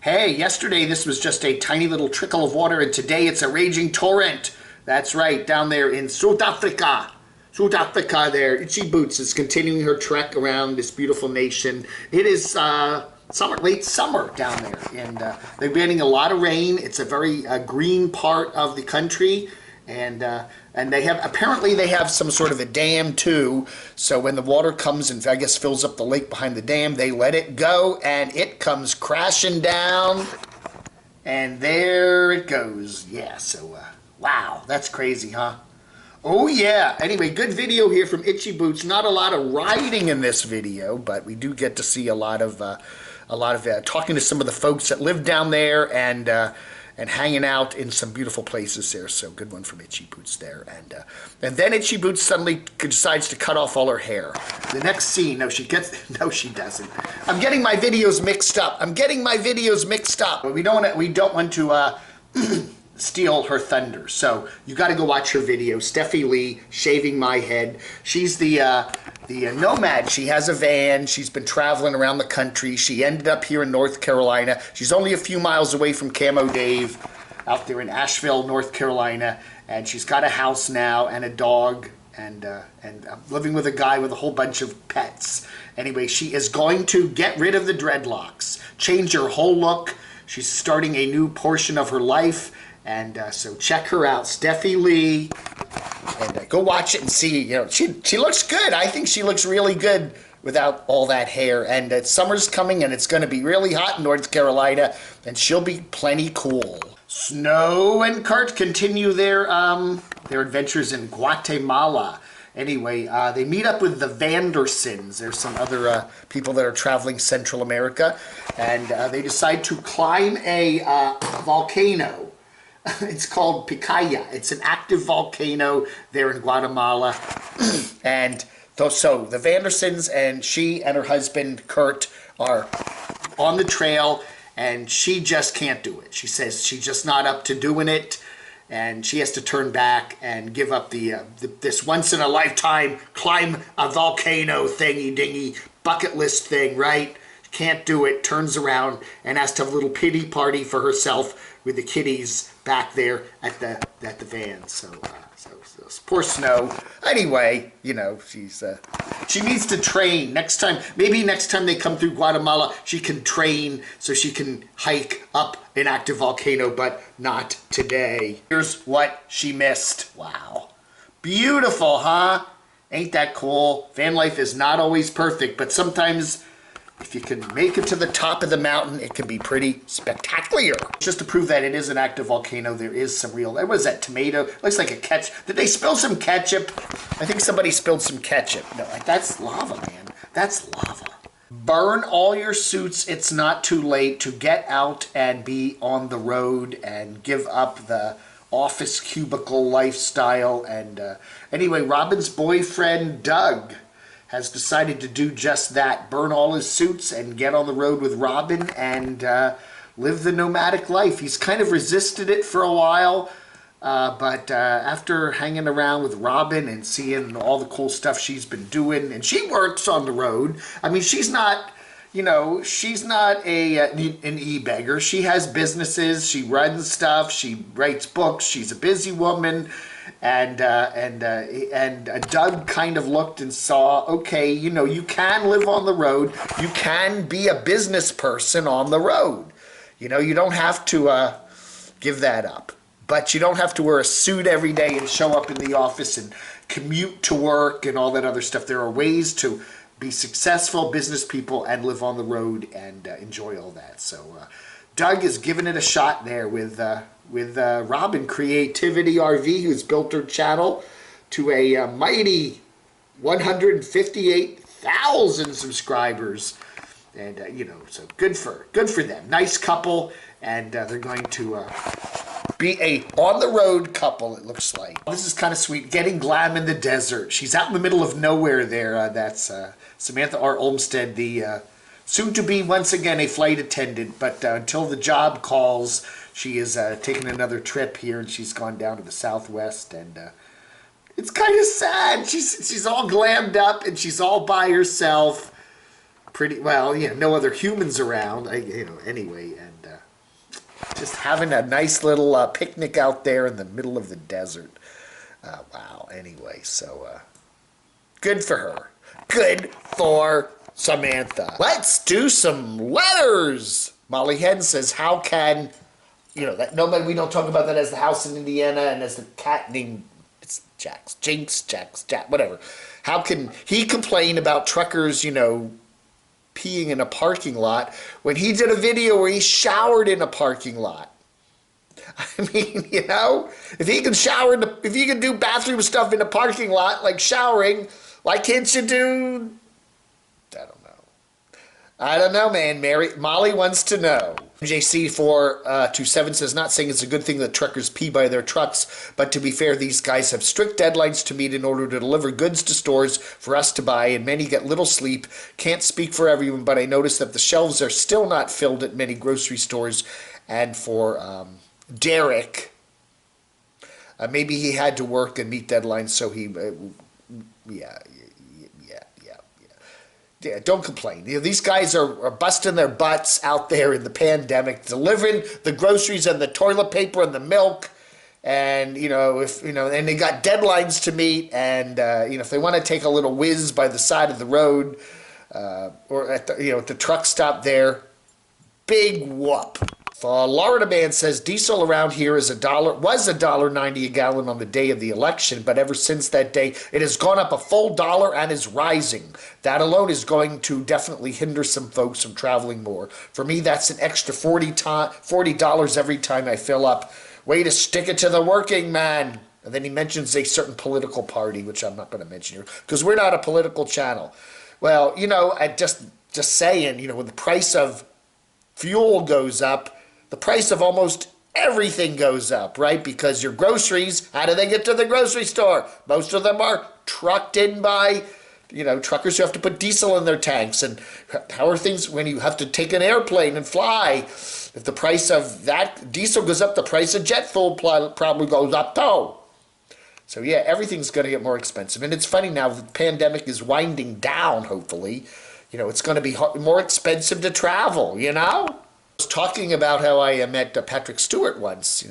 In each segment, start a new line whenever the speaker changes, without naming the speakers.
Hey, yesterday this was just a tiny little trickle of water, and today it's a raging torrent. That's right, down there in South Africa. South Africa there. Itchy Boots is continuing her trek around this beautiful nation. It is late summer down there, and they're getting a lot of rain. It's a very green part of the country, and they have some sort of a dam too. So when the water comes and I guess fills up the lake behind the dam, they let it go and it comes crashing down, and there it goes. Yeah. So wow, that's crazy, huh? Oh yeah. Anyway, good video here from Itchy Boots. Not a lot of riding in this video, but we do get to see a lot of talking to some of the folks that live down there and hanging out in some beautiful places there. So good one from Itchy Boots there. And then Itchy Boots suddenly decides to cut off all her hair. The next scene, no, she doesn't. I'm getting my videos mixed up. But we don't want to steal her thunder. So you got to go watch her video. Stephi Lee, Shaving My Head. She's the nomad. She has a van. She's been traveling around the country. She ended up here in North Carolina. She's only a few miles away from Camo Dave out there in Asheville, North Carolina. And she's got a house now and a dog and living with a guy with a whole bunch of pets. Anyway, she is going to get rid of the dreadlocks, change her whole look. She's starting a new portion of her life. And so check her out, Stephi Lee. And go watch it and see. You know, she looks good. I think she looks really good without all that hair. And summer's coming, and it's going to be really hot in North Carolina, and she'll be plenty cool. Snow and Kurt continue their adventures in Guatemala. Anyway, they meet up with the Vandersons. There's some other people that are traveling Central America, and they decide to climb a volcano. It's called Picaya. It's an active volcano there in Guatemala. And so the Vandersons and she and her husband, Kurt, are on the trail, and she just can't do it. She says she's just not up to doing it, and she has to turn back and give up this once-in-a-lifetime climb a volcano thingy-dingy bucket list thing, right? Can't do it, turns around, and has to have a little pity party for herself with the kitties back there at the van. So poor Snow. Anyway, you know, she needs to train next time. Maybe next time they come through Guatemala, she can train so she can hike up an active volcano, but not today. Here's what she missed. Wow. Beautiful, huh? Ain't that cool? Van life is not always perfect, but sometimes if you can make it to the top of the mountain, it can be pretty spectacular. Just to prove that it is an active volcano, there is some real... There was that tomato. Looks like a ketchup. Did they spill some ketchup? I think somebody spilled some ketchup. No, that's lava, man. That's lava. Burn all your suits. It's not too late to get out and be on the road and give up the office cubicle lifestyle. And anyway, Robin's boyfriend, Doug, has decided to do just that. Burn all his suits and get on the road with Robin and live the nomadic life. He's kind of resisted it for a while, but after hanging around with Robin and seeing all the cool stuff she's been doing, and she works on the road. I mean, she's not, you know, she's not an e-beggar. She has businesses. She runs stuff. She writes books. She's a busy woman. And Doug kind of looked and saw, okay, you know, you can live on the road. You can be a business person on the road. You know, you don't have to give that up. But you don't have to wear a suit every day and show up in the office and commute to work and all that other stuff. There are ways to be successful business people and live on the road and enjoy all that. So Doug is giving it a shot there with Robin Creativity RV, who's built her channel to a mighty 158,000 subscribers, and you know, so good for them. Nice couple, and they're going to be a on the road couple. It looks like this is kind of sweet. Getting glam in the desert. She's out in the middle of nowhere there. That's Samantha R. Olmsted, the soon to be once again a flight attendant, but until the job calls, she is taking another trip here, and she's gone down to the Southwest, and it's kind of sad. She's all glammed up, and she's all by herself. Pretty well, you know, no other humans around. Anyway, and Just having a nice little picnic out there in the middle of the desert. Wow. Anyway, so good for her. Good for Samantha. Let's do some letters. Molly Hen says, how can, that nobody, we don't talk about that as the house in Indiana and as the cat named, it's Jax, Jack, whatever. How can he complain about truckers, peeing in a parking lot when he did a video where he showered in a parking lot? I mean, if he can if you can do bathroom stuff in a parking lot, like showering, why can't you do, I don't know, man. Molly wants to know. MJC427 says, not saying it's a good thing that truckers pee by their trucks, but to be fair, these guys have strict deadlines to meet in order to deliver goods to stores for us to buy, and many get little sleep. Can't speak for everyone, but I noticed that the shelves are still not filled at many grocery stores. And for Derek, maybe he had to work and meet deadlines, so he, yeah, don't complain. These guys are busting their butts out there in the pandemic, delivering the groceries and the toilet paper and the milk, and and they got deadlines to meet, and if they want to take a little whiz by the side of the road, or at the truck stop there, big whoop. Florida Man says diesel around here was $1.90 a gallon on the day of the election, but ever since that day, it has gone up a full dollar and is rising. That alone is going to definitely hinder some folks from traveling more. For me, that's an extra $40 every time I fill up. Way to stick it to the working man. And then he mentions a certain political party, which I'm not going to mention here, because we're not a political channel. Well, I just saying, when the price of fuel goes up, the price of almost everything goes up, right? Because your groceries, how do they get to the grocery store? Most of them are trucked in by, truckers who have to put diesel in their tanks. And how are things when you have to take an airplane and fly? If the price of that diesel goes up, the price of jet fuel probably goes up too. So yeah, everything's going to get more expensive. And it's funny now, the pandemic is winding down, hopefully. It's going to be more expensive to travel, I was talking about how I met Patrick Stewart once,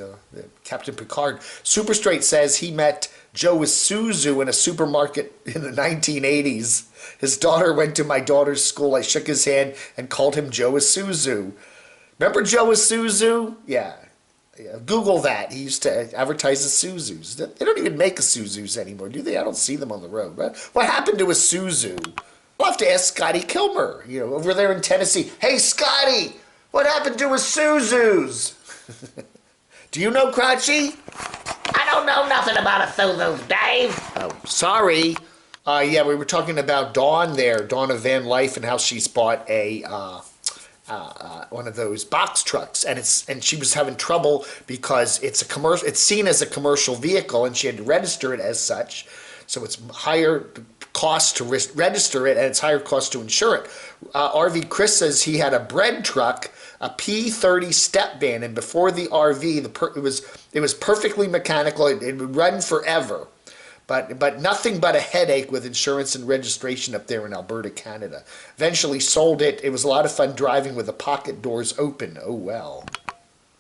Captain Picard. Super Straight says he met Joe Isuzu in a supermarket in the 1980s. His daughter went to my daughter's school. I shook his hand and called him Joe Isuzu. Remember Joe Isuzu? Yeah. Google that. He used to advertise Isuzus. They don't even make Isuzus anymore, do they? I don't see them on the road. What happened to Isuzu? I'll have to ask Scotty Kilmer, over there in Tennessee. Hey, Scotty! What happened to Isuzus? Do you know, Crouchy?
I don't know nothing about Isuzus, Dave.
Oh, sorry. Yeah, we were talking about Dawn there, Dawn of Van Life, and how she's bought a one of those box trucks, and she was having trouble because it's seen as a commercial vehicle, and she had to register it as such. So it's higher cost to register it, and it's higher cost to insure it. RV Chris says he had a bread truck, a P30 step van, and before the RV, it was perfectly mechanical. It would run forever, but nothing but a headache with insurance and registration up there in Alberta, Canada. Eventually sold it. It was a lot of fun driving with the pocket doors open. Oh well.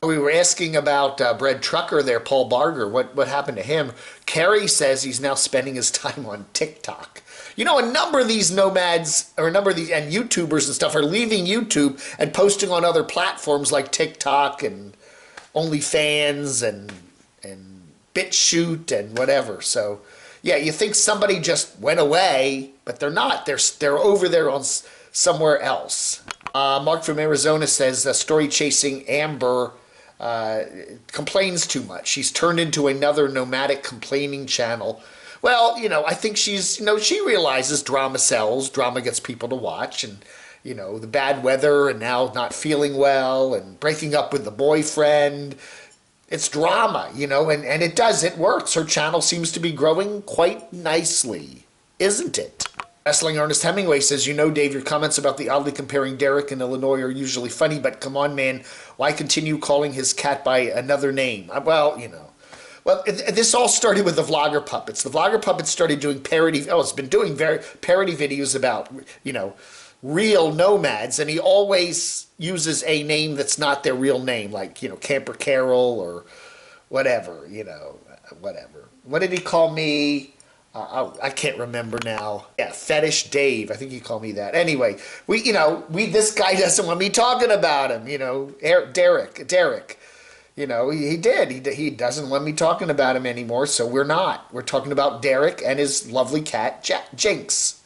We were asking about Bread Trucker there, Paul Barger. What happened to him? Kerry says he's now spending his time on TikTok. A number of these nomads, or a number of these, and YouTubers and stuff are leaving YouTube and posting on other platforms like TikTok and OnlyFans and BitChute and whatever. So, yeah, you think somebody just went away, but they're not. They're over there on somewhere else. Mark from Arizona says story chasing Amber complains too much. She's turned into another nomadic complaining channel. Well, I think she's, she realizes drama sells, drama gets people to watch, and, the bad weather and now not feeling well and breaking up with the boyfriend. It's drama, and it works. Her channel seems to be growing quite nicely, isn't it? Wrestling Ernest Hemingway says, Dave, your comments about the oddly comparing Derek and Illinois are usually funny, but come on, man, why continue calling his cat by another name? Well, this all started with the Vlogger Puppets. The Vlogger Puppets started doing parody. It's been doing parody videos about, real nomads, and he always uses a name that's not their real name, like, Camper Carol or whatever, whatever. What did he call me? I can't remember now. Yeah, Fetish Dave. I think he called me that. Anyway, this guy doesn't want me talking about him. Derek. He did. He doesn't want me talking about him anymore. So we're not. We're talking about Derek and his lovely cat, Jinx.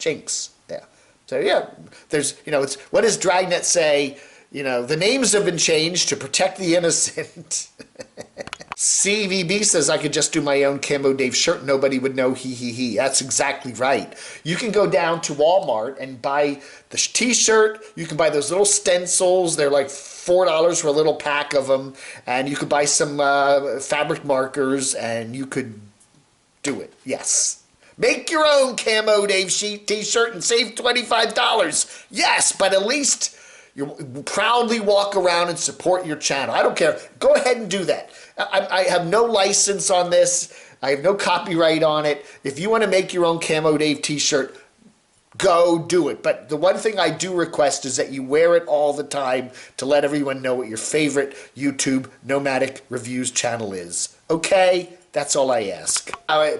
Yeah. So yeah, there's it's what does Dragnet say? The names have been changed to protect the innocent. CVB says I could just do my own Camo Dave shirt. Nobody would know. He. That's exactly right. You can go down to Walmart and buy the t-shirt. You can buy those little stencils. They're like $4 for a little pack of them. And you could buy some fabric markers and you could do it. Yes. Make your own Camo Dave t-shirt and save $25. Yes, but at least you proudly walk around and support your channel. I don't care. Go ahead and do that. I have no license on this. I have no copyright on it. If you want to make your own Camo Dave t-shirt, go do it. But the one thing I do request is that you wear it all the time to let everyone know what your favorite YouTube Nomadic Reviews channel is. Okay? That's all I ask.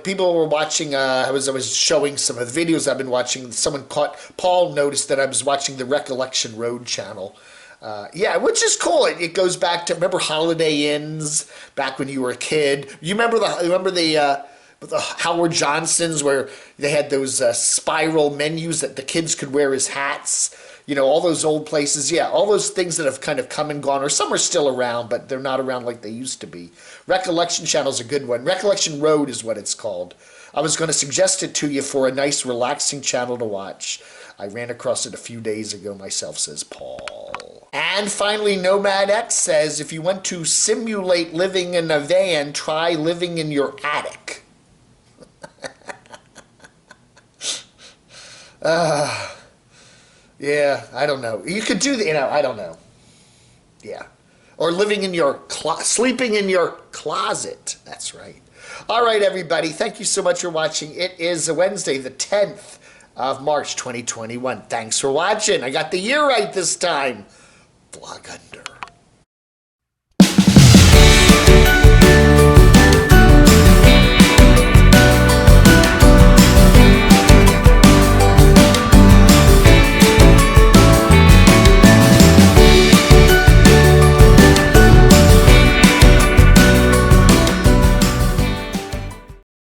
People were watching, I was showing some of the videos I've been watching. Paul noticed that I was watching the Recollection Road channel. Yeah, which is cool. It goes back to, remember Holiday Inns back when you were a kid? You remember the Howard Johnsons where they had those spiral menus that the kids could wear as hats? All those old places. Yeah, all those things that have kind of come and gone, or some are still around, but they're not around like they used to be. Recollection Channel's a good one. Recollection Road is what it's called. I was going to suggest it to you for a nice, relaxing channel to watch. I ran across it a few days ago myself, says Paul. And finally, Nomad X says, if you want to simulate living in a van, try living in your attic. Yeah, I don't know. You could do that, I don't know. Yeah. Or living in your, sleeping in your closet. That's right. All right, everybody. Thank you so much for watching. It is Wednesday, the 10th of March, 2021. Thanks for watching. I got the year right this time. Vlog under.